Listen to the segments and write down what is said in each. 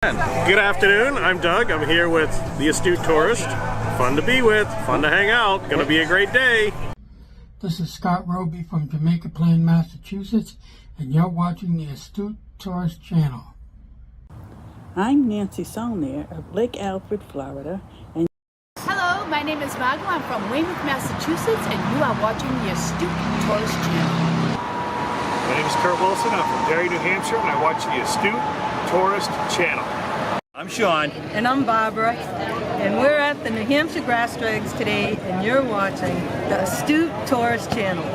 Good afternoon, I'm Doug. I'm here with the Astute Tourist. Fun to be with, fun to hang out, gonna be a great day. This is Scott Roby from Jamaica Plain, Massachusetts, and you're watching the Astute Tourist channel. I'm Nancy Saulnier of Lake Alfred, Florida. And hello, my name is Margo. I'm from Weymouth, Massachusetts, and you are watching the Astute Tourist channel. My name is Kurt Wilson. I'm from Derry, New Hampshire, and I watch the Astute Tourist channel. I'm Sean. And I'm Barbara. And we're at the New Hampshire Grass Drags today, and you're watching the Astute Tourist channel.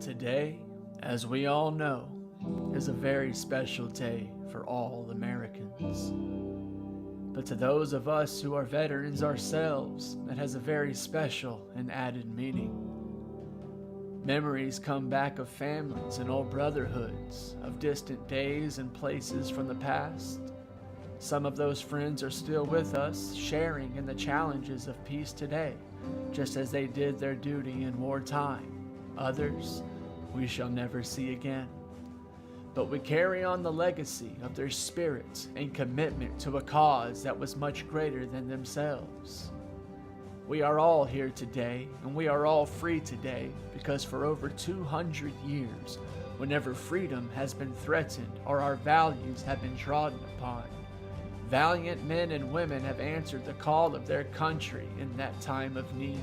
Today, as we all know, is a very special day for all Americans. But to those of us who are veterans ourselves, it has a very special and added meaning. Memories come back of families and old brotherhoods, of distant days and places from the past. Some of those friends are still with us, sharing in the challenges of peace today, just as they did their duty in wartime. Others we shall never see again. But we carry on the legacy of their spirit and commitment to a cause that was much greater than themselves. We are all here today, and we are all free today, because for over 200 years, whenever freedom has been threatened or our values have been trodden upon, valiant men and women have answered the call of their country in that time of need.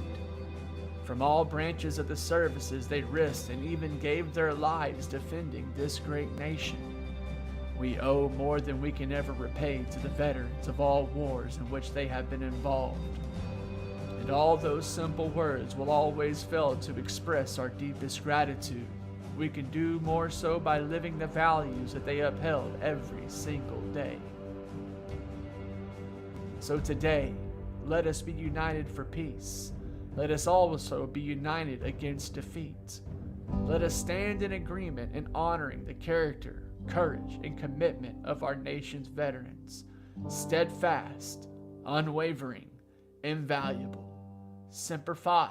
From all branches of the services, they risked and even gave their lives defending this great nation. We owe more than we can ever repay to the veterans of all wars in which they have been involved. And all those simple words will always fail to express our deepest gratitude. We can do more so by living the values that they upheld every single day. So today, let us be united for peace. Let us also be united against defeat. Let us stand in agreement in honoring the character, courage, and commitment of our nation's veterans. Steadfast, unwavering, invaluable. Semper Fi,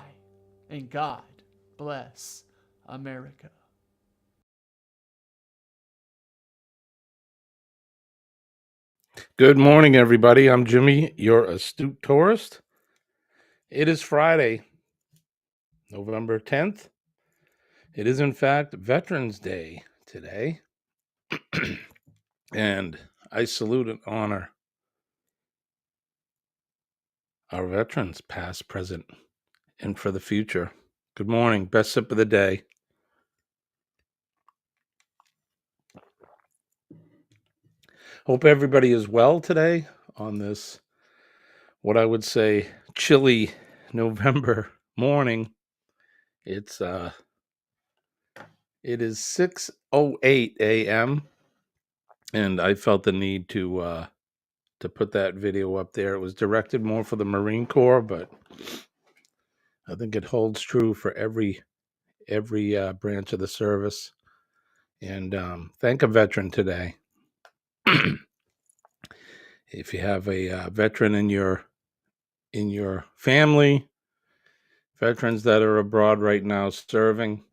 and God bless America. Good morning, everybody. I'm Jimmy, your Astute Tourist. It is Friday, November 10th. It is, in fact, Veterans Day today. And I salute and honor our veterans, past, present, and for the future. Good morning. Best sip of the day. Hope everybody is well today on this, what I would say, chilly November morning. It is 6:08 a.m. and I felt the need to put that video up there. It was directed more for the Marine Corps, but I think it holds true for every branch of the service. And thank a veteran today. If you have a veteran in your family, veterans that are abroad right now serving,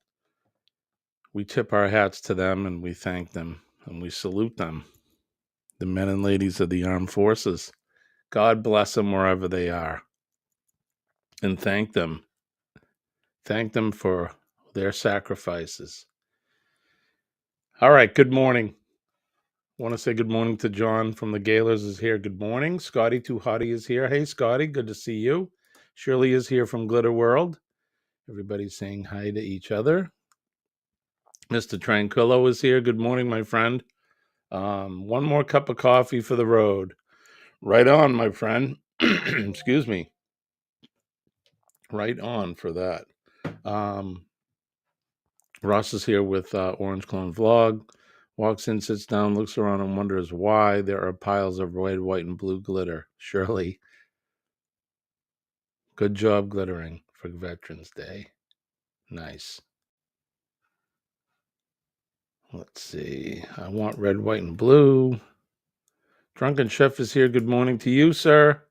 we tip our hats to them and we thank them and we salute them, the men and ladies of the armed forces. God bless them wherever they are. And thank them. Thank them for their sacrifices. All right, good morning. I want to say good morning to John from the Gaylors is here. Good morning. Scotty Too Hottie is here. Hey, Scotty, good to see you. Shirley is here from Glitter World. Everybody's saying hi to each other. Mr. Tranquillo is here. Good morning, my friend. One more cup of coffee for the road. Right on, my friend. Excuse me. Right on for that. Ross is here with Orange Clone Vlog. Walks in, sits down, looks around, and wonders why there are piles of red, white, and blue glitter. Shirley, good job glittering for Veterans Day. Nice. Let's see. I want red, white, and blue. Drunken Chef is here. Good morning to you, sir.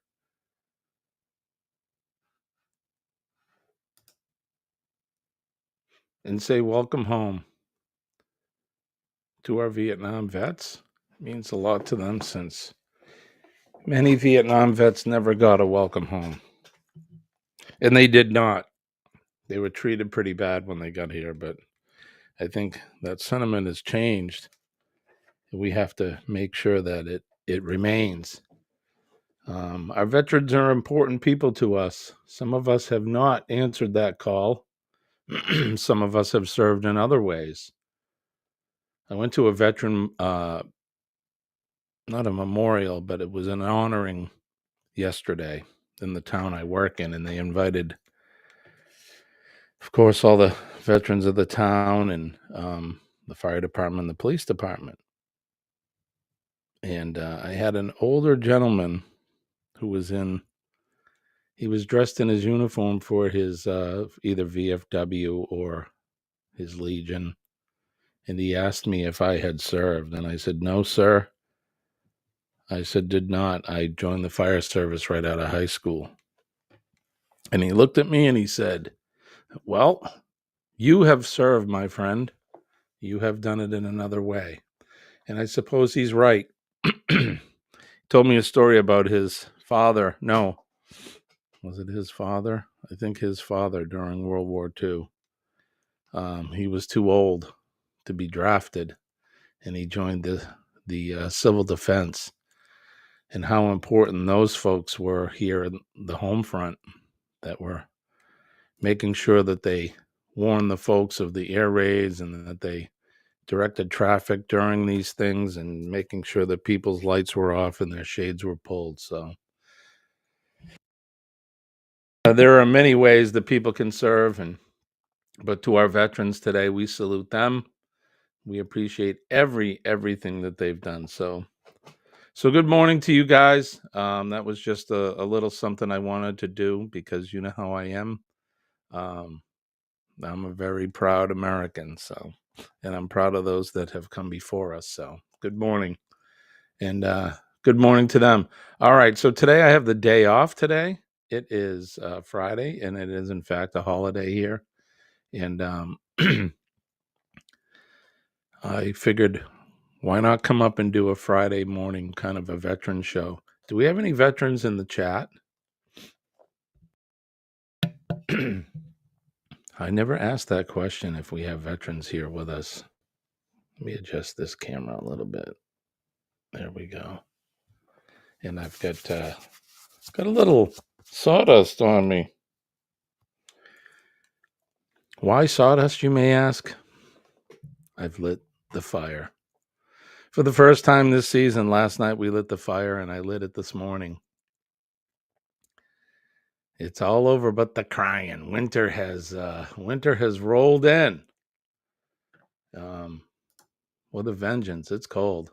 And say welcome home to our Vietnam vets. It means a lot to them since many Vietnam vets never got a welcome home. And they did not. They were treated pretty bad when they got here, but I think that sentiment has changed. We have to make sure that it remains. Our veterans are important people to us. Some of us have not answered that call. Some of us have served in other ways. I went to a veteran, not a memorial, but it was an honoring yesterday in the town I work in, and they invited, of course, all the veterans of the town and the fire department, the police department. And I had an older gentleman who was he was dressed in his uniform for his either VFW or his Legion. And he asked me if I had served. And I said, no, sir. I said, did not. I joined the fire service right out of high school. And he looked at me and he said, well, you have served, my friend. You have done it in another way. And I suppose he's right. He told me a story about his father. No. Was it his father? I think his father during World War II. He was too old to be drafted, and he joined the civil defense, and how important those folks were here in the home front that were making sure that they warned the folks of the air raids and that they directed traffic during these things and making sure that people's lights were off and their shades were pulled. So there are many ways that people can serve, but to our veterans today, we salute them. We appreciate everything that they've done. So good morning to you guys. That was just a little something I wanted to do because you know how I am. I'm a very proud American. And I'm proud of those that have come before us. So good morning, and good morning to them. All right. So today I have the day off today. It is Friday, and it is in fact a holiday here. And I figured, why not come up and do a Friday morning kind of a veteran show? Do we have any veterans in the chat? I never asked that question if we have veterans here with us. Let me adjust this camera a little bit. There we go. And I've got a little sawdust on me. Why sawdust, you may ask? I've lit the fire. For the first time this season, last night we lit the fire, and I lit it this morning. It's all over but the crying. Winter has rolled in. With a vengeance. It's cold.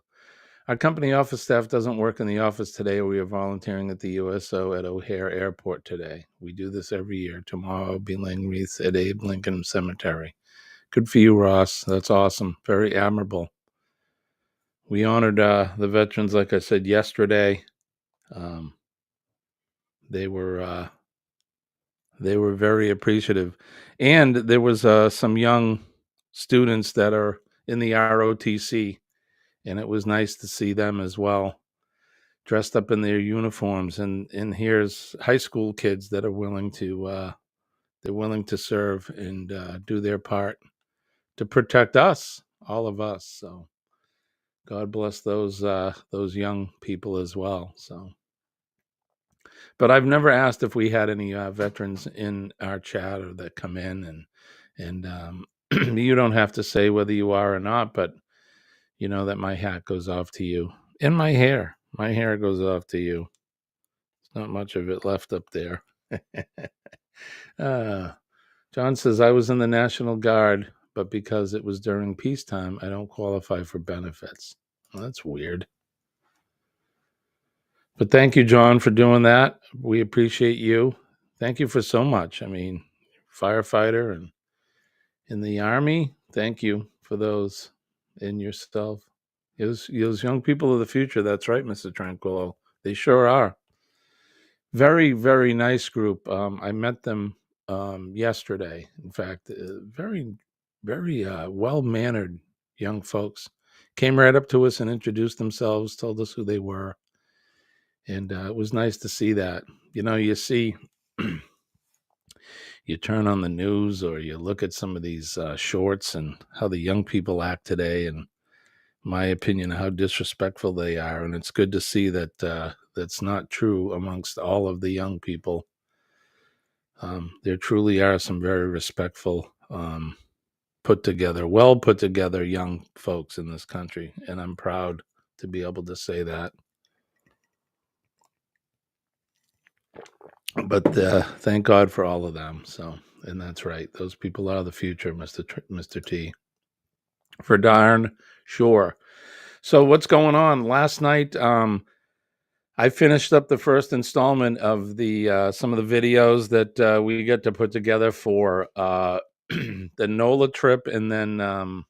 Our company office staff doesn't work in the office today. We are volunteering at the USO at O'Hare Airport today. We do this every year. Tomorrow I'll be laying wreaths at Abe Lincoln Cemetery. Good for you, Ross. That's awesome. Very admirable. We honored the veterans, like I said, yesterday. They were very appreciative. And there was some young students that are in the ROTC, and it was nice to see them as well. dressed up in their uniforms, and here's high school kids that are willing to serve and do their part to protect us, all of us. So God bless those young people as well. So, but I've never asked if we had any veterans in our chat or that come in, and you don't have to say whether you are or not, but you know that my hat goes off to you, and my hair goes off to you. There's not much of it left up there. John says, I was in the National Guard, but because it was during peacetime, I don't qualify for benefits. Well, that's weird. But thank you, John, for doing that. We appreciate you. Thank you for so much. I mean, firefighter and in the Army, thank you for those in yourself. Those young people of the future. That's right, Mr. Tranquillo. They sure are. Very, very nice group. I met them yesterday. In fact, very, very well-mannered young folks. Came right up to us and introduced themselves, told us who they were. And it was nice to see that. You know, you see, you turn on the news or you look at some of these shorts and how the young people act today, and my opinion, how disrespectful they are. And it's good to see that that's not true amongst all of the young people. There truly are some very respectful, well put together young folks in this country. And I'm proud to be able to say that. But thank God for all of them. So, and that's right. Those people are the future, Mr. T. For darn sure. So what's going on? Last night, I finished up the first installment of the some of the videos that we get to put together for the NOLA trip, and then on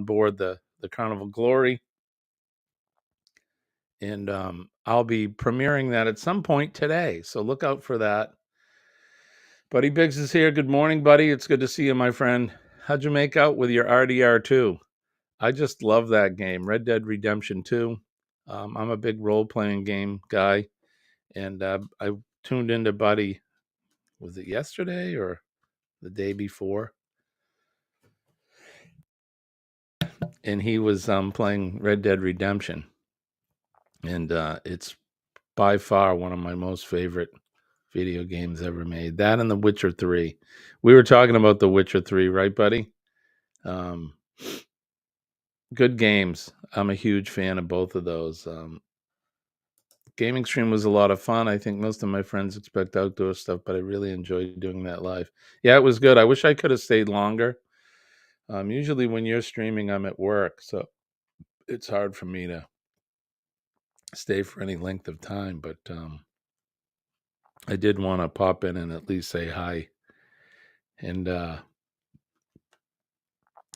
board the Carnival Glory. And I'll be premiering that at some point today, so look out for that. Buddy Biggs is here. Good morning, buddy. It's good to see you, my friend. How'd you make out with your RDR2? I just love that game, Red Dead Redemption 2. I'm a big role-playing game guy, and I tuned into Buddy, was it yesterday or the day before? And he was playing Red Dead Redemption, and it's by far one of my most favorite video games ever made. That and The Witcher 3. We were talking about The Witcher 3, right, buddy? Good games. I'm a huge fan of both of those. Gaming stream was a lot of fun. I think most of my friends expect outdoor stuff, but I really enjoyed doing that live. Yeah, it was good. I wish I could have stayed longer. Usually when you're streaming, I'm at work, so it's hard for me to stay for any length of time, but I did want to pop in and at least say hi and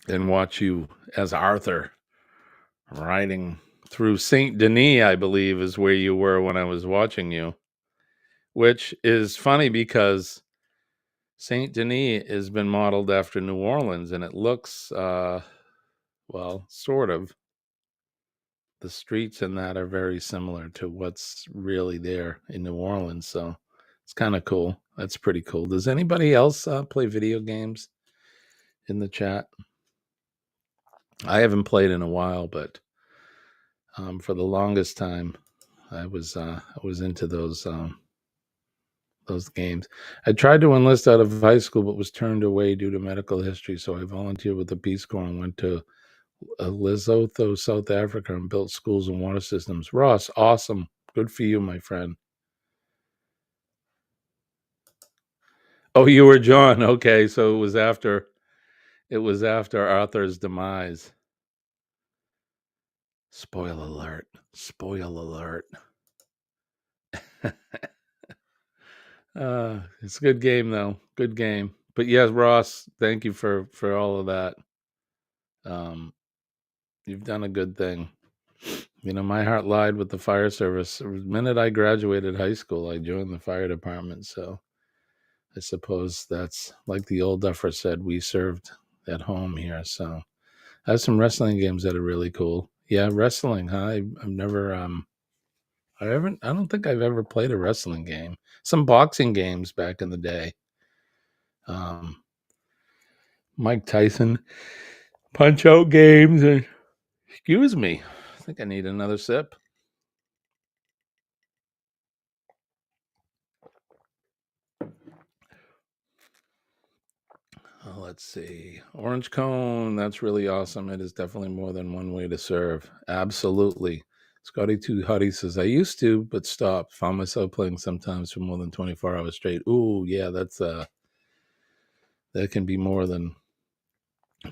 watch you as Arthur riding through Saint Denis, I believe is where you were when I was watching you, which is funny because Saint Denis has been modeled after New Orleans, and it looks, well, sort of. The streets in that are very similar to what's really there in New Orleans, so it's kind of cool. That's pretty cool. Does anybody else play video games in the chat? I haven't played in a while, but for the longest time, I was into those games. I tried to enlist out of high school, but was turned away due to medical history. So I volunteered with the Peace Corps and went to Lesotho, South Africa, and built schools and water systems. Ross, awesome. Good for you, my friend. Oh, you were John. Okay, so it was after Arthur's demise. Spoil alert. It's a good game though. Good game. But yes, Ross, thank you for all of that. You've done a good thing. You know, my heart lied with the fire service. The minute I graduated high school, I joined the fire department. So I suppose that's like the old duffer said, we served at home here. So I have some wrestling games that are really cool. Yeah, wrestling, huh? I've never I don't think I've ever played a wrestling game. Some boxing games back in the day. Mike Tyson punch out games. And, excuse me. I think I need another sip. Oh, let's see. Orange cone. That's really awesome. It is definitely more than one way to serve. Absolutely. Scotty Two Huddy says, I used to, but stopped. Found myself playing sometimes for more than 24 hours straight. Ooh, yeah, that's that can be more than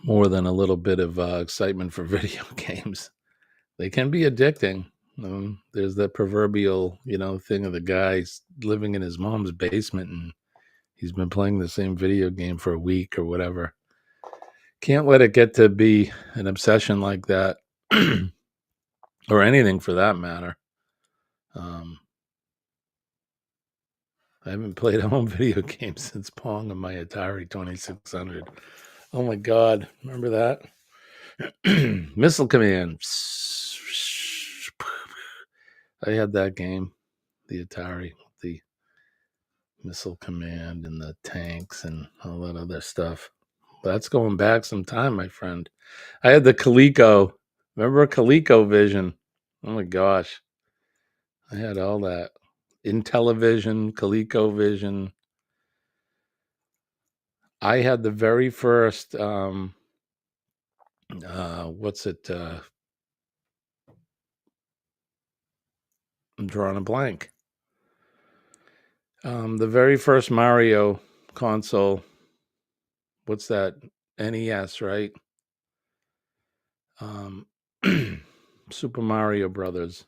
a little bit of excitement for video games. They can be addicting. There's that proverbial, thing of the guy living in his mom's basement and he's been playing the same video game for a week or whatever. Can't let it get to be an obsession like that, or anything for that matter. I haven't played a home video game since Pong on my Atari 2600. Oh my God. Remember that? Missile Command. I had that game, the Atari, the Missile Command and the tanks and all that other stuff. That's going back some time, my friend. I had the Coleco. Remember ColecoVision? Oh my gosh. I had all that. Intellivision, ColecoVision. I had the very first, what's it? I'm drawing a blank. The very first Mario console. What's that? NES, right? Super Mario Brothers.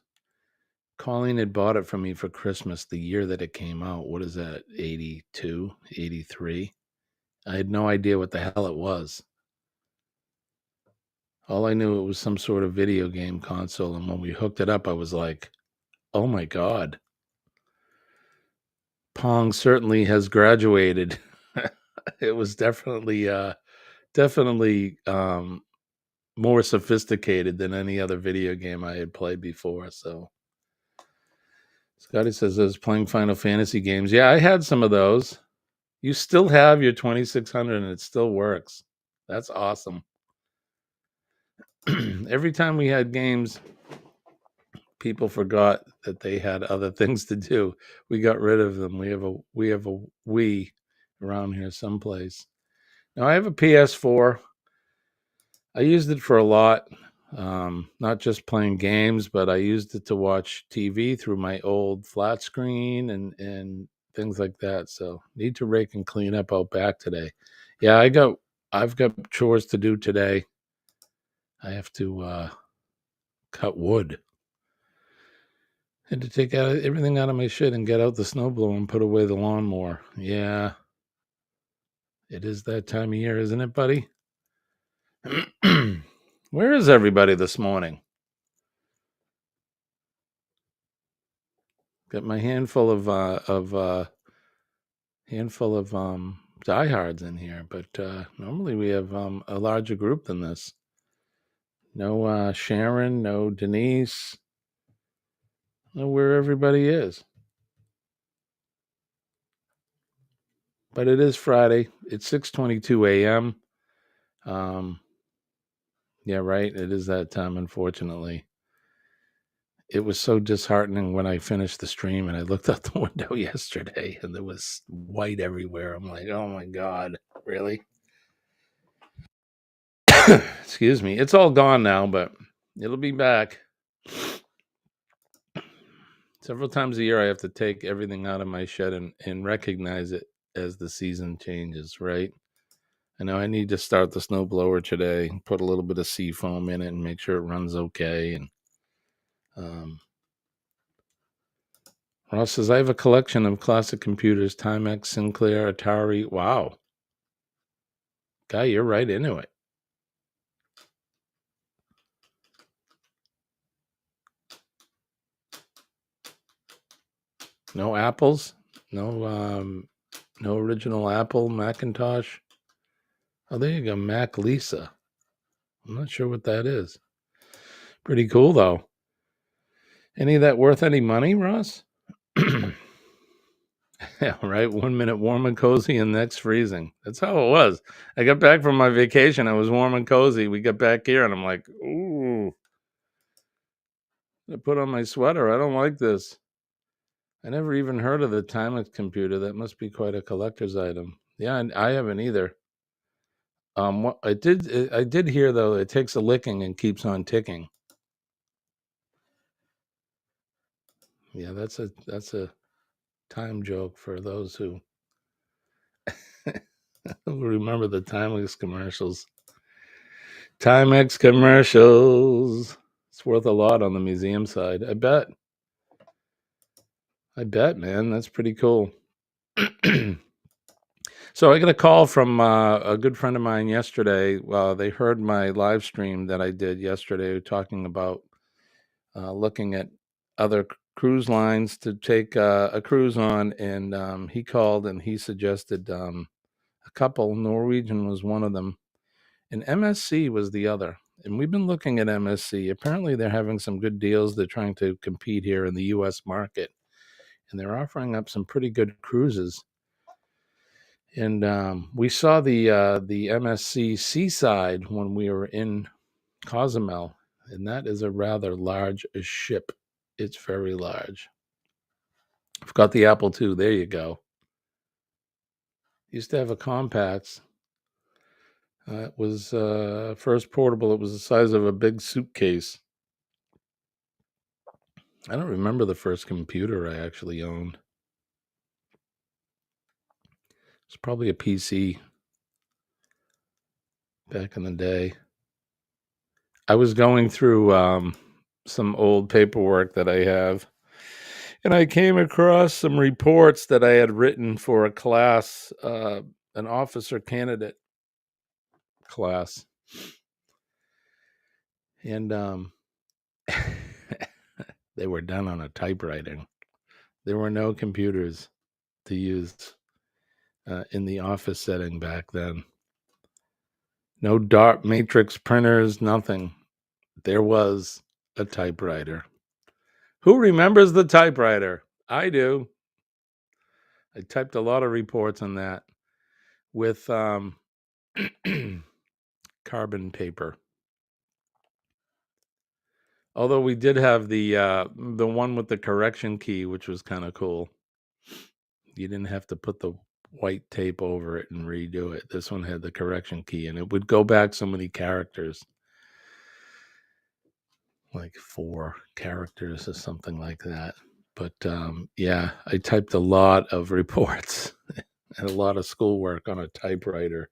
Colleen had bought it for me for Christmas the year that it came out. What is that? 82, 83? I had no idea what the hell it was. All I knew, it was some sort of video game console. And when we hooked it up, I was like, oh my God. Pong certainly has graduated. It was definitely more sophisticated than any other video game I had played before. So Scotty says I was playing Final Fantasy games. Yeah, I had some of those. You still have your 2600 and it still works. That's awesome. Every time we had games, people forgot that they had other things to do. We got rid of them. We have a Wii around here someplace. Now I have a PS4. I used it for a lot. Not just playing games, but I used it to watch TV through my old flat screen and things like that. So need to rake and clean up out back today. Yeah, I've got chores to do today. I have to cut wood. Had to take out everything out of my shit and get out the snowblower and put away the lawnmower. Yeah. It is that time of year, isn't it, buddy? Where is everybody this morning? Got my handful of diehards in here, but normally we have a larger group than this. No Sharon, no Denise. I don't know where everybody is. But it is Friday. It's 6:22 a.m. Yeah, right. It is that time, unfortunately. It was so disheartening when I finished the stream and I looked out the window yesterday and there was white everywhere. I'm like, oh my God, really? Excuse me. It's all gone now, but it'll be back. Several times a year, I have to take everything out of my shed and recognize it as the season changes, right? I know I need to start the snowblower today, put a little bit of seafoam in it and make sure it runs okay. And Ross says, I have a collection of classic computers, Timex, Sinclair, Atari. Wow. Guy, you're right into it. No Apples? No original Apple Macintosh? Oh, there you go, Mac Lisa. I'm not sure what that is. Pretty cool, though. Any of that worth any money, Ross? Yeah, right. 1 minute warm and cozy, and next freezing. That's how it was. I got back from my vacation. I was warm and cozy. We got back here, and I'm like, ooh. I put on my sweater. I don't like this. I never even heard of the Timex computer. That must be quite a collector's item. Yeah, I haven't either. What I did hear though, it takes a licking and keeps on ticking. Yeah, that's a time joke for those who remember the Timex commercials. Timex commercials. It's worth a lot on the museum side. I bet, man. That's pretty cool. So I got a call from a good friend of mine yesterday. They heard my live stream that I did yesterday talking about looking at other cruise lines to take a cruise on. And he called and he suggested a couple. Norwegian was one of them, and MSC was the other. And we've been looking at MSC. Apparently, they're having some good deals. They're trying to compete here in the U.S. market, and they're offering up some pretty good cruises. And we saw the MSC Seaside when we were in Cozumel, and that is a rather large ship. It's very large. I've got the Apple II. There you go. Used to have a Compax. It was first portable. It was the size of a big suitcase. I don't remember the first computer I actually owned. It's probably a PC back in the day. I was going through some old paperwork that I have, and I came across some reports that I had written for a class, an officer candidate class. And they were done on a typewriter. There were no computers to use in the office setting back then. No dot matrix printers, nothing. There was a typewriter. Who remembers the typewriter? I do. I typed a lot of reports on that with carbon paper. Although we did have the one with the correction key, which was kind of cool. You didn't have to put the white tape over it and redo it. This one had the correction key, and it would go back so many characters, like 4 characters or something like that. But yeah, I typed a lot of reports and a lot of schoolwork on a typewriter.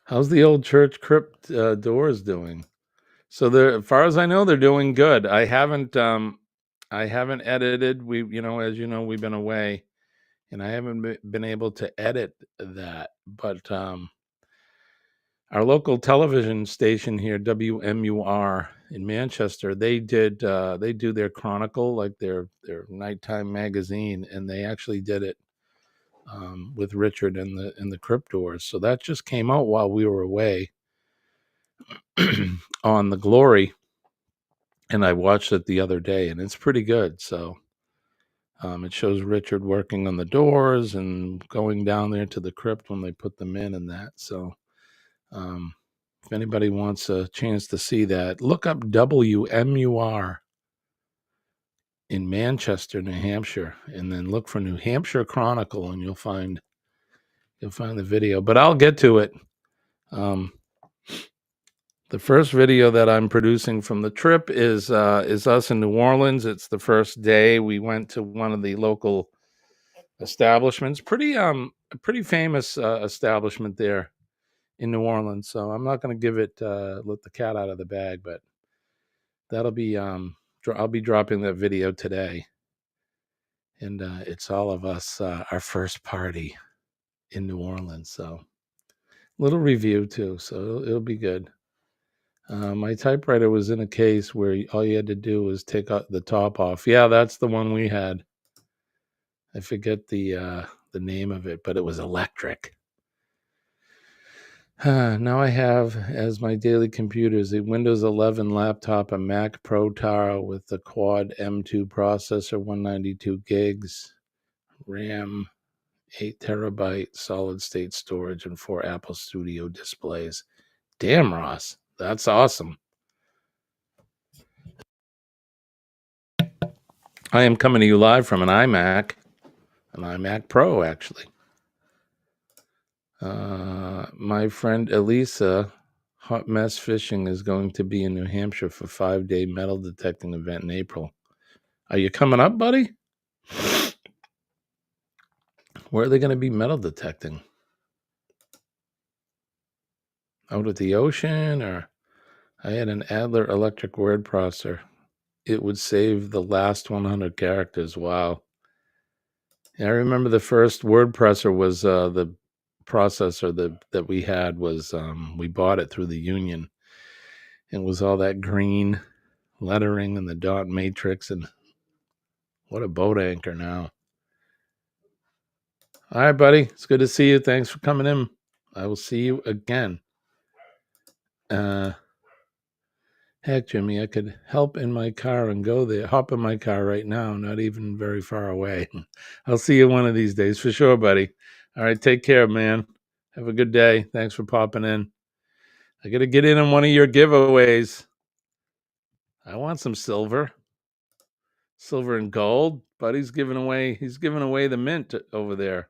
How's the old church crypt doors doing? So as far as I know, they're doing good. I haven't edited. We, as you know, we've been away, and I haven't been able to edit that. But our local television station here, WMUR in Manchester, they do their Chronicle, like their nighttime magazine, and they actually did it with Richard and the Crypt Doors. So that just came out while we were away on the Glory, and I watched it the other day, and it's pretty good. So it shows Richard working on the doors and going down there to the crypt when they put them in and that. So if anybody wants a chance to see that, look up WMUR in Manchester, New Hampshire, and then look for New Hampshire Chronicle, and you'll find the video. But I'll get to it. The first video that I'm producing from the trip is us in New Orleans. It's the first day. We went to one of the local establishments, pretty famous establishment there in New Orleans. So I'm not going to give it let the cat out of the bag, but that'll be I'll be dropping that video today, and it's all of us, our first party in New Orleans. So little review too, so it'll be good. My typewriter was in a case where all you had to do was take the top off. Yeah, that's the one we had. I forget the name of it, but it was electric. Now I have as my daily computers a Windows 11 laptop, a Mac Pro Taro with the quad M2 processor, 192 gigs, RAM, 8 terabyte solid state storage, and 4 Apple Studio displays. Damn, Ross, that's awesome. I am coming to you live from an iMac Pro, actually. My friend Elisa, Hot Mess Fishing, is going to be in New Hampshire for a 5-day metal detecting event in April. Are you coming up, buddy? Where are they going to be metal detecting? Out at the ocean? Or I had an Adler electric word processor. It would save the last 100 characters. Wow. I remember the first word processor was the processor that we had was we bought it through the union. It was all that green lettering and the dot matrix, and what a boat anchor now. All right, buddy. It's good to see you. Thanks for coming in. I will see you again. Heck, Jimmy, I could help in my car and go there. Hop in my car right now, not even very far away. I'll see you one of these days for sure, buddy. All right, take care, man. Have a good day. Thanks for popping in. I got to get in on one of your giveaways. I want some silver and gold. Buddy's giving away the mint over there.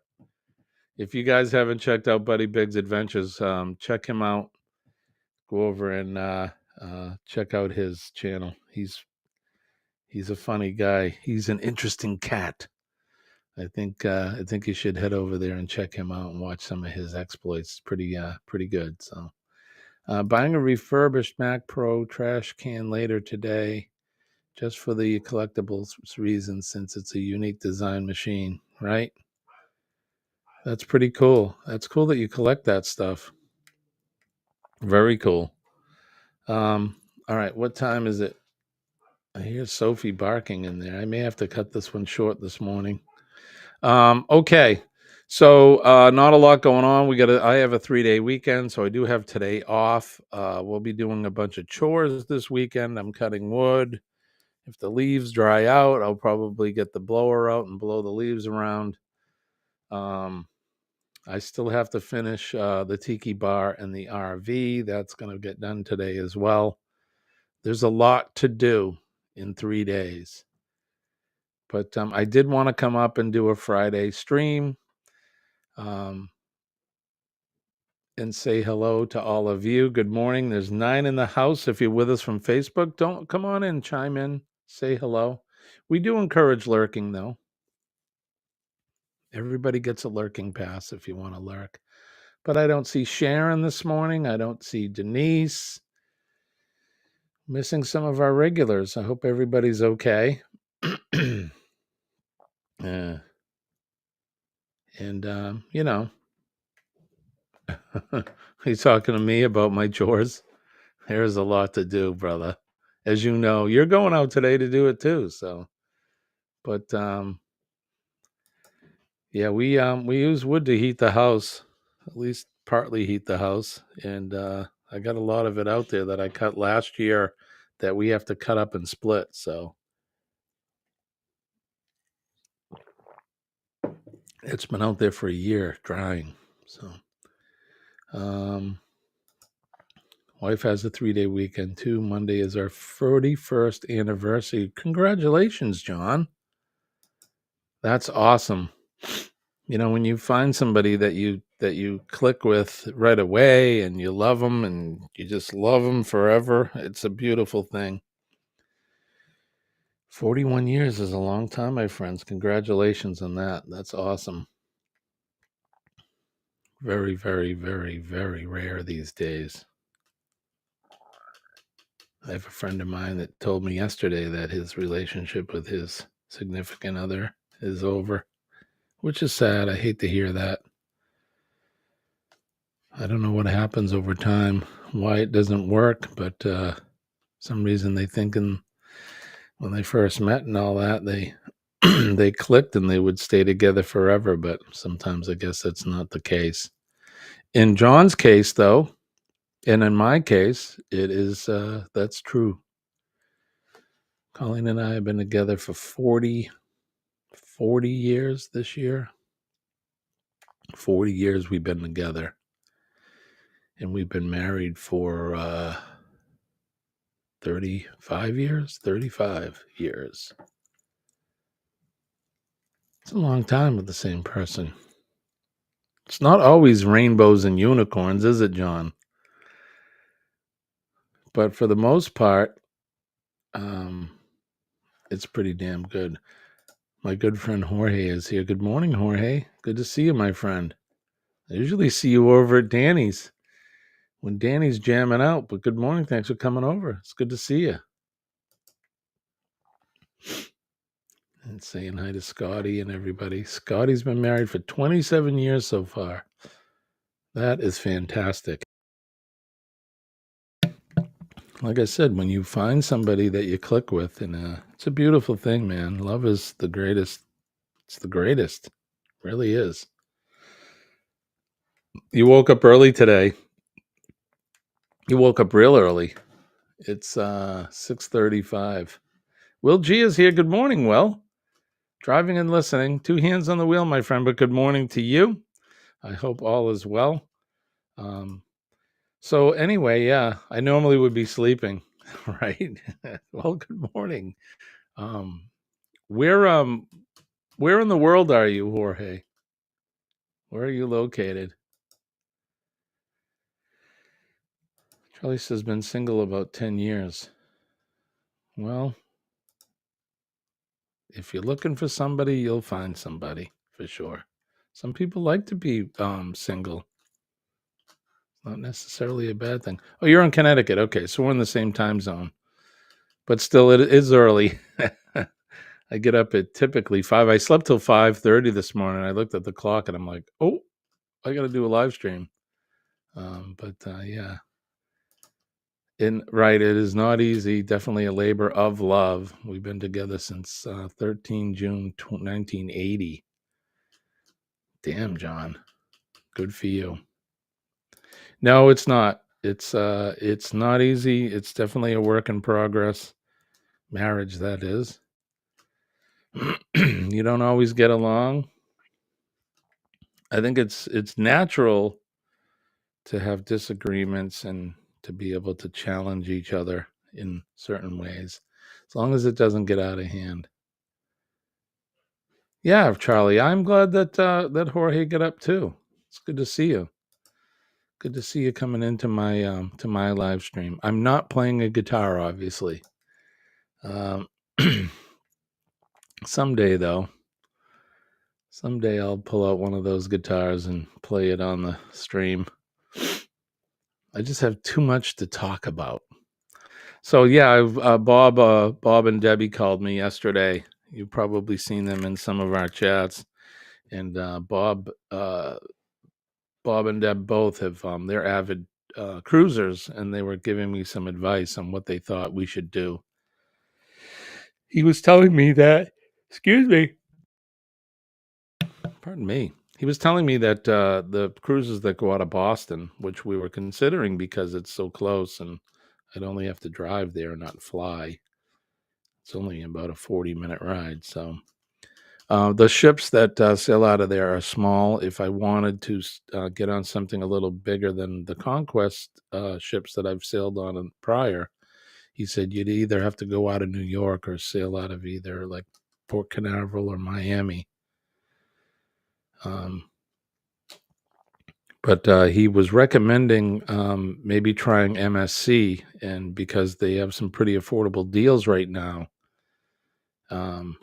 If you guys haven't checked out Buddy Big's Adventures, check him out. Go over and check out his channel. He's a funny guy. He's an interesting cat. I think you should head over there and check him out and watch some of his exploits. Pretty good. So, buying a refurbished Mac Pro trash can later today, just for the collectibles reasons, since it's a unique design machine, right? That's pretty cool. That's cool that you collect that stuff. Very cool. All right, what time is it? I hear Sophie barking in there. I may have to cut this one short this morning. Okay. So not a lot going on. I have a 3-day weekend, so I do have today off. We'll be doing a bunch of chores this weekend. I'm cutting wood. If the leaves dry out, I'll probably get the blower out and blow the leaves around. I still have to finish the Tiki Bar and the RV. That's going to get done today as well. There's a lot to do in 3 days. But I did want to come up and do a Friday stream and say hello to all of you. Good morning. There's 9 in the house. If you're with us from Facebook, don't come on in, chime in, say hello. We do encourage lurking, though. Everybody gets a lurking pass if you want to lurk. But I don't see Sharon this morning. I don't see Denise. Missing some of our regulars. I hope everybody's okay. And, he's talking to me about my chores. There's a lot to do, brother. As you know, you're going out today to do it too. So, but yeah, we use wood to heat the house, at least partly heat the house. And I got a lot of it out there that I cut last year that we have to cut up and split. So it's been out there for a year drying. So, wife has a 3-day weekend too. Monday is our 31st anniversary. Congratulations, John. That's awesome. When you find somebody that you click with right away and you love them and you just love them forever, it's a beautiful thing. 41 years is a long time, my friends. Congratulations on that. That's awesome. Very, very, very, very rare these days. I have a friend of mine that told me yesterday that his relationship with his significant other is over, which is sad. I hate to hear that. I don't know what happens over time, why it doesn't work, but some reason they thinking when they first met and all that, they clicked and they would stay together forever, but sometimes I guess that's not the case. In John's case, though, and in my case, it is that's true. Colleen and I have been together for 40 years this year. 40 years we've been together. And we've been married for 35 years. It's a long time with the same person. It's not always rainbows and unicorns, is it, John? But for the most part, it's pretty damn good. My good friend Jorge is here. Good morning, Jorge. Good to see you, my friend. I usually see you over at Danny's when Danny's jamming out, but good morning. Thanks for coming over. It's good to see you. And saying hi to Scotty and everybody. Scotty's been married for 27 years so far. That is fantastic. Like I said, when you find somebody that you click with, and it's a beautiful thing, man. Love is the greatest. It's the greatest. It really is. You woke up early today. You woke up real early. It's 6:35. Will G is here. Good morning, Will. Driving and listening. 2 hands on the wheel, my friend, but good morning to you. I hope all is well. So anyway, yeah, I normally would be sleeping, right? Well, good morning. Where in the world are you, Jorge? Where are you located? Charlie says been single about 10 years. Well, if you're looking for somebody, you'll find somebody for sure. Some people like to be single. Not necessarily a bad thing. Oh, you're in Connecticut. Okay, so we're in the same time zone. But still, it is early. I get up at typically 5. I slept till 5:30 this morning. I looked at the clock and I'm like, oh, I got to do a live stream. Yeah. Right, it is not easy. Definitely a labor of love. We've been together since 13 June 1980. Damn, John. Good for you. No, it's not. It's not easy. It's definitely a work in progress. Marriage, that is. You don't always get along. I think it's natural to have disagreements and to be able to challenge each other in certain ways, as long as it doesn't get out of hand. Yeah, Charlie, I'm glad that Jorge got up too. It's good to see you. Good to see you coming into my to my live stream. I'm not playing a guitar, obviously. Someday, though. Someday I'll pull out one of those guitars and play it on the stream. I just have too much to talk about. So yeah, Bob and Debbie called me yesterday. You've probably seen them in some of our chats. And Bob and Deb both have they're avid cruisers, and they were giving me some advice on what they thought we should do. He was telling me that, excuse me, pardon me. He was telling me that the cruises that go out of Boston, which we were considering because it's so close and I'd only have to drive there and not fly. It's only about a 40-minute ride. So the ships that sail out of there are small. If I wanted to get on something a little bigger than the Conquest ships that I've sailed on prior, he said you'd either have to go out of New York or sail out of either like Port Canaveral or Miami. But he was recommending maybe trying MSC, and because they have some pretty affordable deals right now. Some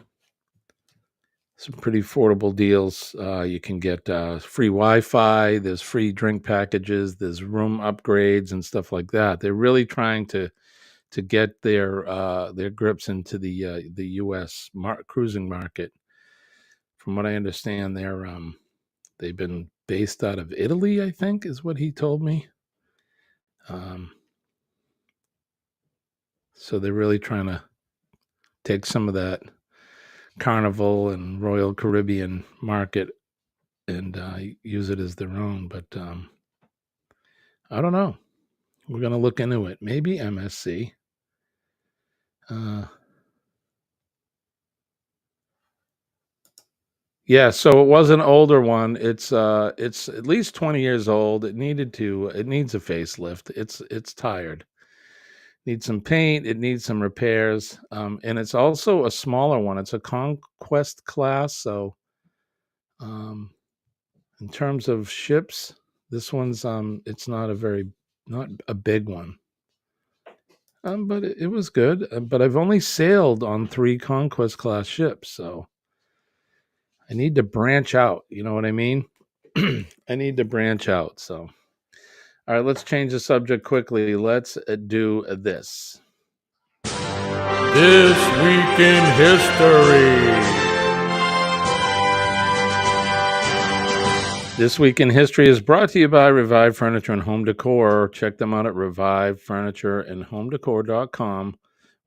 pretty affordable deals. You can get free Wi-Fi. There's free drink packages. There's room upgrades and stuff like that. They're really trying to get their grips into the U.S. cruising market. From what I understand, they've been based out of Italy, I think, is what he told me. So they're really trying to take some of that Carnival and Royal Caribbean market and use it as their own. But I don't know. We're going to look into it. Maybe MSC. Yeah, so it was an older one. It's at least 20 years old. It needs a facelift. It's tired. Needs some paint, it needs some repairs. And it's also a smaller one. It's a Conquest class, so in terms of ships, this one's it's not a big one. But it was good. But I've only sailed on 3 Conquest class ships, so I need to branch out. You know what I mean? I need to branch out. So, all right, let's change the subject quickly. Let's do this. This Week in History. This Week in History is brought to you by Revive Furniture and Home Decor. Check them out at revivefurnitureandhomedecor.com.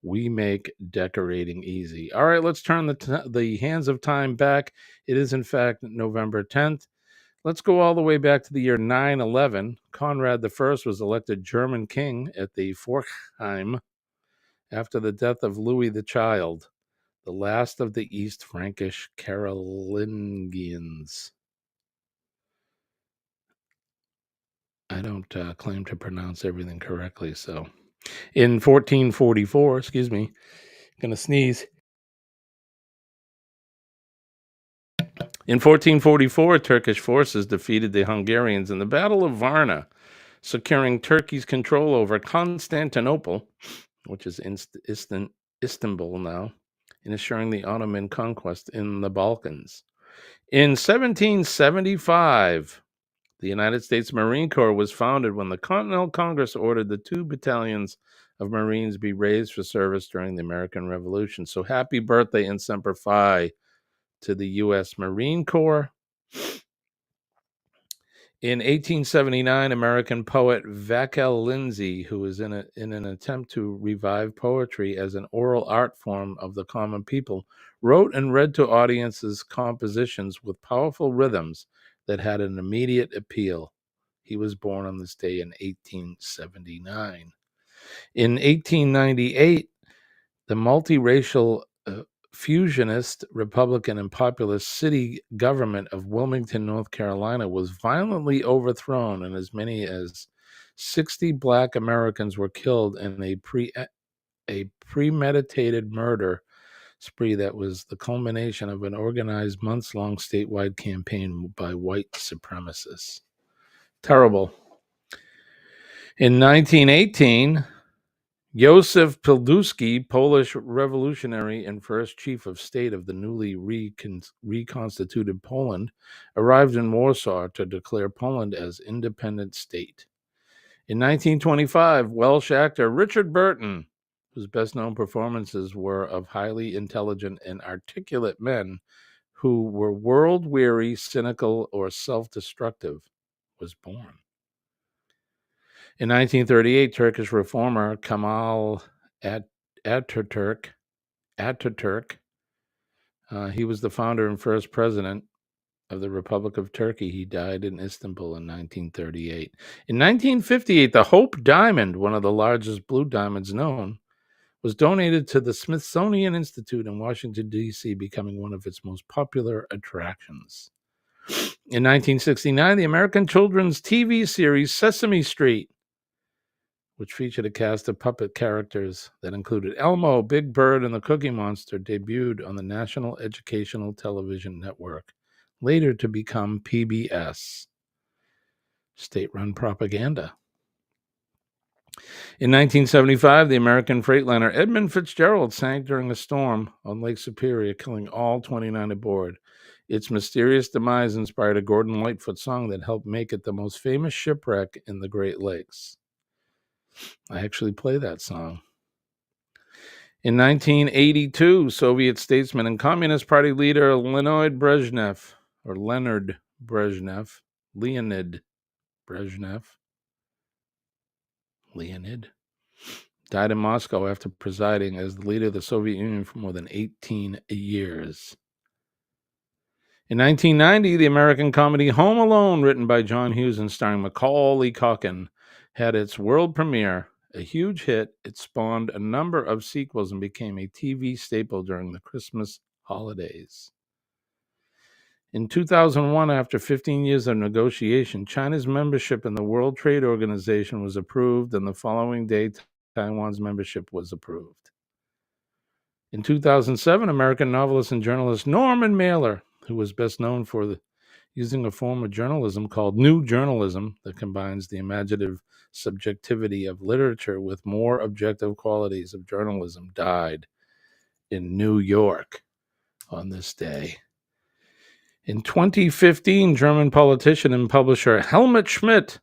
We make decorating easy. All right, let's turn the hands of time back. It is, in fact, November 10th. Let's go all the way back to the year 911. Conrad I was elected German king at the Forchheim after the death of Louis the Child, the last of the East Frankish Carolingians. I don't claim to pronounce everything correctly, so. In 1444, gonna sneeze. In 1444, Turkish forces defeated the Hungarians in the Battle of Varna, securing Turkey's control over Constantinople, which is Istanbul now, and assuring the Ottoman conquest in the Balkans. In 1775, the United States Marine Corps was founded when the Continental Congress ordered the 2 battalions of Marines be raised for service during the American Revolution. So happy birthday and Semper Fi to the U.S. Marine Corps. In 1879, American poet Vachel Lindsay, who was in an attempt to revive poetry as an oral art form of the common people, wrote and read to audiences compositions with powerful rhythms that had an immediate appeal. He was born on this day in 1879. In 1898, the multiracial fusionist Republican and populist city government of Wilmington, North Carolina was violently overthrown, and as many as 60 Black Americans were killed in a premeditated murder spree that was the culmination of an organized months-long statewide campaign by white supremacists. Terrible. In 1918, Józef Piłsudski, Polish revolutionary and first chief of state of the newly reconstituted Poland, arrived in Warsaw to declare Poland as independent state. In 1925, Welsh actor Richard Burton, whose best-known performances were of highly intelligent and articulate men who were world-weary, cynical, or self-destructive, was born. In 1938, Turkish reformer Kemal Atatürk, he was the founder and first president of the Republic of Turkey. He died in Istanbul in 1938. In 1958, the Hope Diamond, one of the largest blue diamonds known, was donated to the Smithsonian Institute in Washington, D.C., becoming one of its most popular attractions. In 1969, the American children's TV series Sesame Street, which featured a cast of puppet characters that included Elmo, Big Bird, and the Cookie Monster, debuted on the National Educational Television Network, later to become PBS. State-run propaganda. In 1975, the American freightliner Edmund Fitzgerald sank during a storm on Lake Superior, killing all 29 aboard. Its mysterious demise inspired a Gordon Lightfoot song that helped make it the most famous shipwreck in the Great Lakes. I actually play that song. In 1982, Soviet statesman and Communist Party leader Leonid Brezhnev, died in Moscow after presiding as the leader of the Soviet Union for more than 18 years. In 1990, the American comedy Home Alone, written by John Hughes and starring Macaulay Culkin, had its world premiere, a huge hit. It spawned a number of sequels and became a TV staple during the Christmas holidays. In 2001, after 15 years of negotiation, China's membership in the World Trade Organization was approved, and the following day, Taiwan's membership was approved. In 2007, American novelist and journalist Norman Mailer, who was best known for using a form of journalism called New Journalism that combines the imaginative subjectivity of literature with more objective qualities of journalism, died in New York on this day. In 2015, German politician and publisher Helmut Schmidt,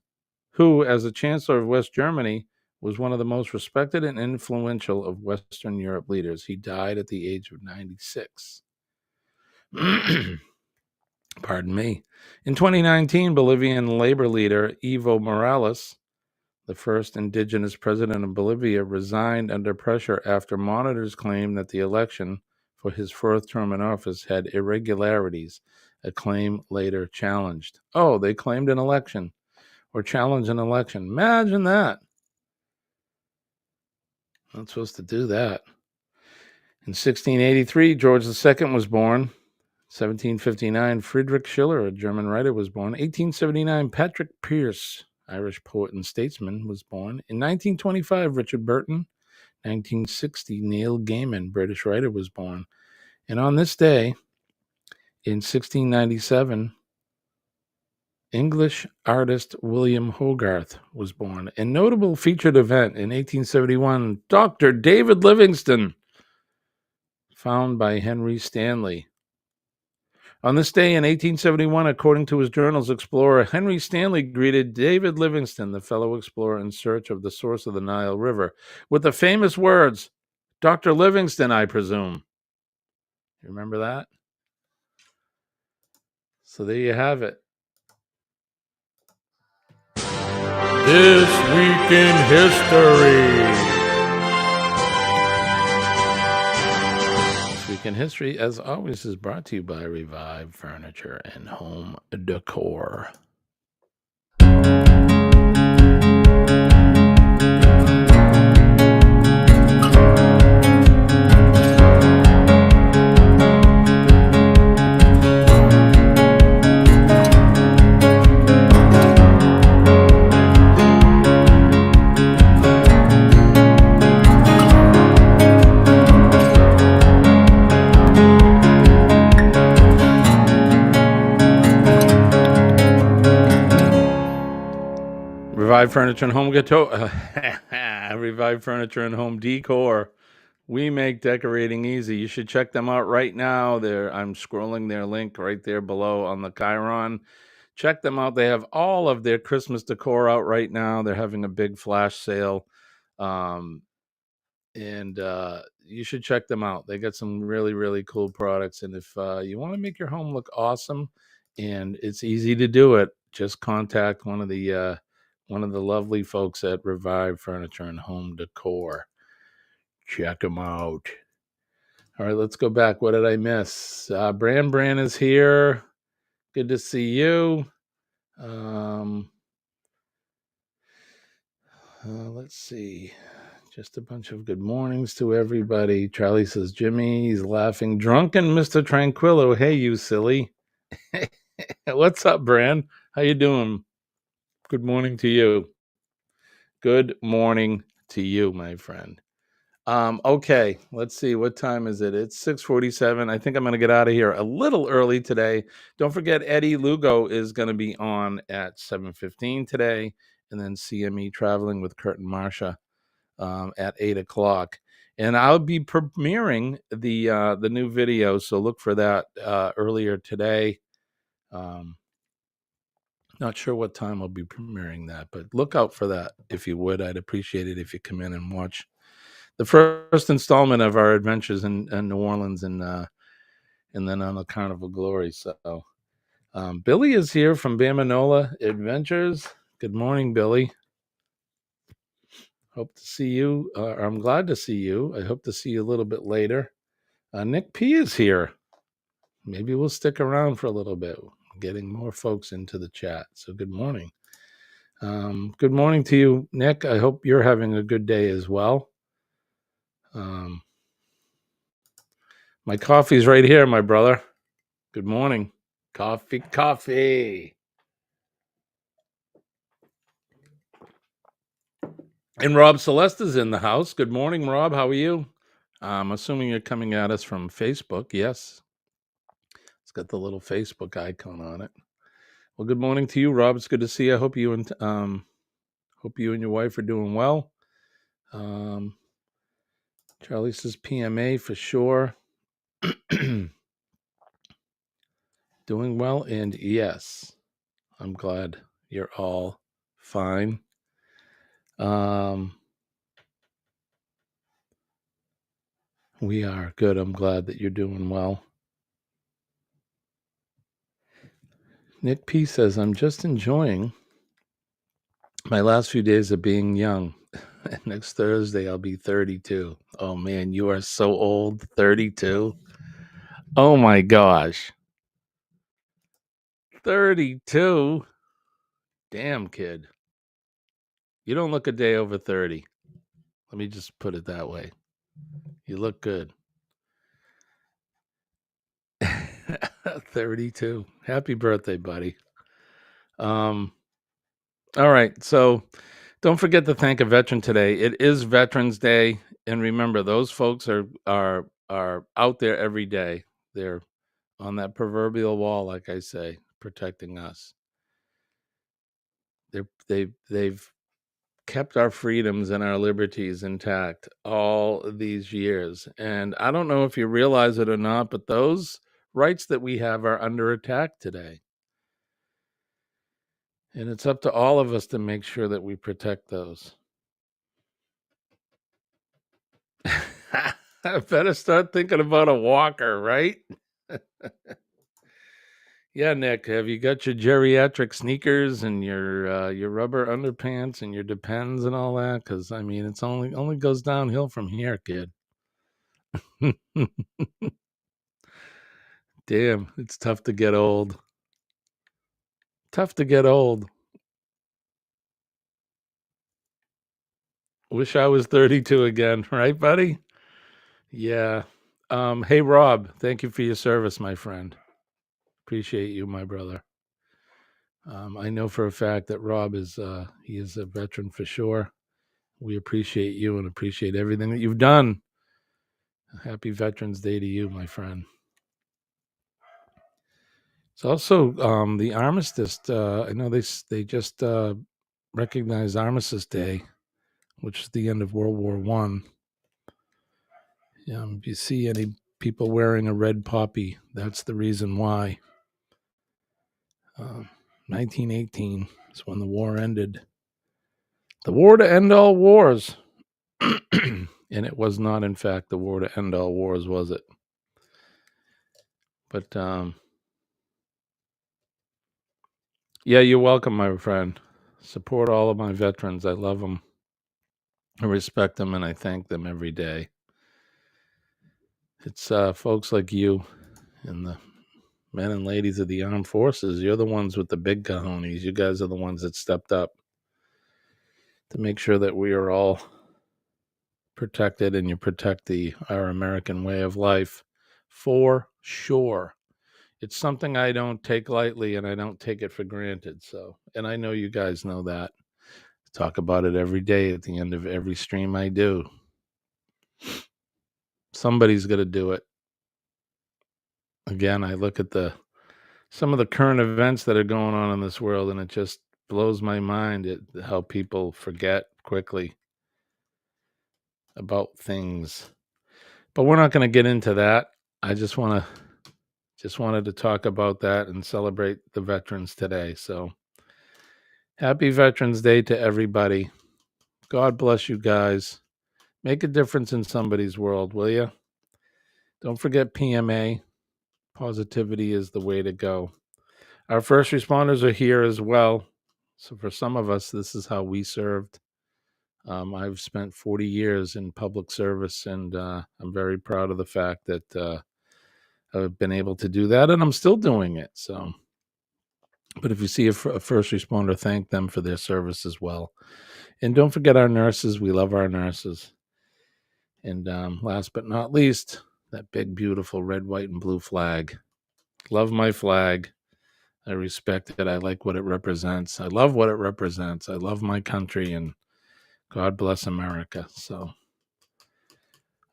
who, as the Chancellor of West Germany, was one of the most respected and influential of Western Europe leaders. He died at the age of 96. Pardon me. In 2019, Bolivian labor leader Evo Morales, the first indigenous president of Bolivia, resigned under pressure after monitors claimed that the election for his fourth term in office had irregularities, a claim later challenged. Oh, they claimed an election or challenged an election. Imagine that. Not supposed to do that. In 1683, George II was born. 1759, Friedrich Schiller, a German writer, was born. 1879, Patrick Pearse, Irish poet and statesman, was born. In 1925, Richard Burton. 1960, Neil Gaiman, British writer, was born. And on this day, in 1697, English artist William Hogarth was born. A notable featured event in 1871, Dr. David Livingstone, found by Henry Stanley. On this day in 1871, according to his journal's explorer, Henry Stanley greeted David Livingstone, the fellow explorer in search of the source of the Nile River, with the famous words, "Dr. Livingstone, I presume." You remember that? So there you have it. This Week in History. This Week in History, as always, is brought to you by Revive Furniture and Home Decor. Revive Furniture and Home Revive Furniture and Home Decor. We make decorating easy. You should check them out right now. I'm scrolling their link right there below on the Chiron. Check them out. They have all of their Christmas decor out right now. They're having a big flash sale. And you should check them out. They got some really, really cool products. And if you want to make your home look awesome and it's easy to do it, just contact one of the lovely folks at Revive Furniture and Home Decor. Check them out. All right, let's go back. What did I miss? Bran is here. Good to see you. Let's see. Just a bunch of good mornings to everybody. Charlie says, Jimmy, he's laughing. Drunken Mr. Tranquillo. Hey, you silly. What's up, Bran? How you doing? Good morning to you. Good morning to you, my friend. Okay, let's see. What time is it? It's 6:47. I think I'm going to get out of here a little early today. Don't forget, Eddie Lugo is going to be on at 7:15 today, and then CME Traveling with Kurt and Marsha at 8 o'clock. And I'll be premiering the new video, so look for that earlier today. Not sure what time I'll be premiering that, but look out for that if you would. I'd appreciate it if you come in and watch the first installment of our adventures in New Orleans and then on the Carnival Glory. So Billy is here from Bamanola Adventures. Good morning, Billy. Hope to see you. I'm glad to see you. I hope to see you a little bit later. Nick P is here. Maybe we'll stick around for a little bit, getting more folks into the chat. So good morning. Good morning to you, Nick. I hope you're having a good day as well. My coffee's right here, my brother. Good morning. Coffee. And Rob Celesta's in the house. Good morning, Rob. How are you? I'm assuming you're coming at us from Facebook. Yes. It's got the little Facebook icon on it. Well, good morning to you, Rob. It's good to see you. I hope you and your wife are doing well. Charlie says PMA for sure. Doing well, and yes, I'm glad you're all fine. We are good. I'm glad that you're doing well. Nick P says, I'm just enjoying my last few days of being young. Next Thursday, I'll be 32. Oh, man, you are so old. 32. Oh, my gosh. 32. Damn, kid. You don't look a day over 30. Let me just put it that way. You look good. 32. Happy birthday, buddy. All right. So don't forget to thank a veteran today. It is Veterans Day. And remember, those folks are out there every day. They're on that proverbial wall, like I say, protecting us. They've kept our freedoms and our liberties intact all these years. And I don't know if you realize it or not, but those rights that we have are under attack today. And it's up to all of us to make sure that we protect those. I better start thinking about a walker, right? Yeah, Nick, have you got your geriatric sneakers and your rubber underpants and your Depends and all that? Because I mean, it's only goes downhill from here, kid. Damn, it's tough to get old. Tough to get old. Wish I was 32 again, right, buddy? Yeah. Hey, Rob, thank you for your service, my friend. Appreciate you, my brother. I know for a fact that Rob is he is a veteran for sure. We appreciate you and appreciate everything that you've done. Happy Veterans Day to you, my friend. It's also the Armistice. I know they just recognized Armistice Day, which is the end of World War I. If you see any people wearing a red poppy, that's the reason why. 1918 is when the war ended. The war to end all wars. And it was not, in fact, the war to end all wars, was it? But, yeah, you're welcome, my friend. Support all of my veterans. I love them. I respect them, and I thank them every day. It's folks like you and the men and ladies of the armed forces. You're the ones with the big cojones. You guys are the ones that stepped up to make sure that we are all protected, and you protect our American way of life for sure. It's something I don't take lightly, and I don't take it for granted. So, and I know you guys know that. I talk about it every day at the end of every stream I do. Somebody's going to do it. Again, I look at some of the current events that are going on in this world, and it just blows my mind how people forget quickly about things. But we're not going to get into that. I just wanted to talk about that and celebrate the veterans today. So happy Veterans Day to everybody. God bless you guys. Make a difference in somebody's world, will you? Don't forget PMA. Positivity is the way to go. Our first responders are here as well. So for some of us, this is how we served. I've spent 40 years in public service, and I'm very proud of the fact that I've been able to do that, and I'm still doing it. So But if you see a first responder, thank them for their service as well. And don't forget our nurses. We love our nurses. And last but not least, that big, beautiful red, white, and blue flag. Love my flag. I respect it. I like what it represents. I love what it represents. I love my country, and God bless America. So,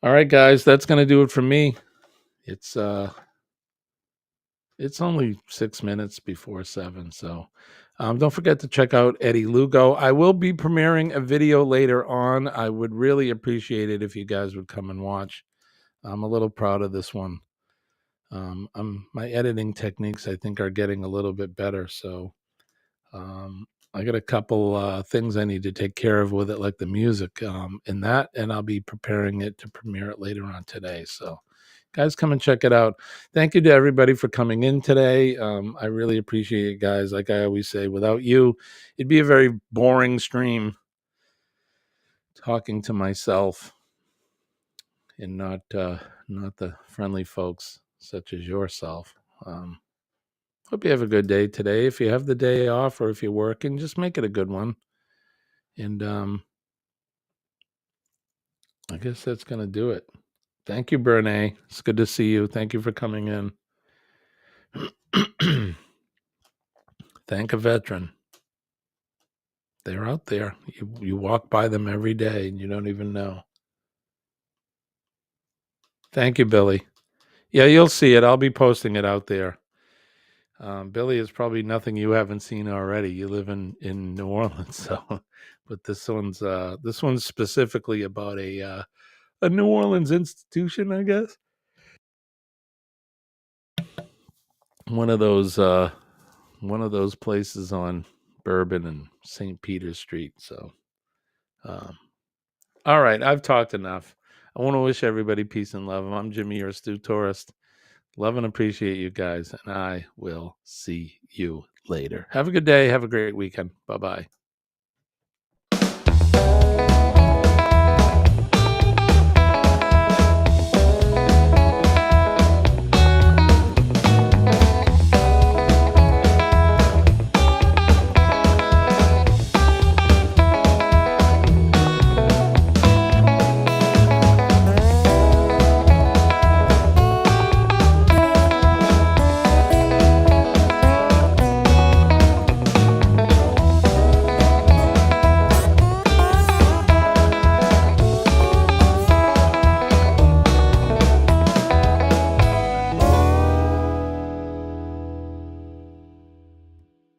all right, guys, that's going to do it for me. It's only 6 minutes before 7, so don't forget to check out Eddie Lugo. I will be premiering a video later on. I would really appreciate it if you guys would come and watch. I'm a little proud of this one. My editing techniques, I think, are getting a little bit better, so I got a couple things I need to take care of with it, like the music and I'll be preparing it to premiere it later on today. So guys, come and check it out. Thank you to everybody for coming in today. I really appreciate it, guys. Like I always say, without you, it'd be a very boring stream talking to myself and not the friendly folks such as yourself. Hope you have a good day today. If you have the day off or if you're working, just make it a good one. And I guess that's going to do it. Thank you, Bernae. It's good to see you. Thank you for coming in. Thank a veteran. They're out there. You walk by them every day and you don't even know. Thank you, Billy. Yeah, you'll see it. I'll be posting it out there. Billy is probably nothing you haven't seen already. You live in New Orleans, so but this one's specifically about a New Orleans institution, I guess. One of those places on Bourbon and St. Peter's Street. So, all right, I've talked enough. I want to wish everybody peace and love. I'm Jimmy, your astute tourist. Love and appreciate you guys, and I will see you later. Have a good day. Have a great weekend. Bye-bye.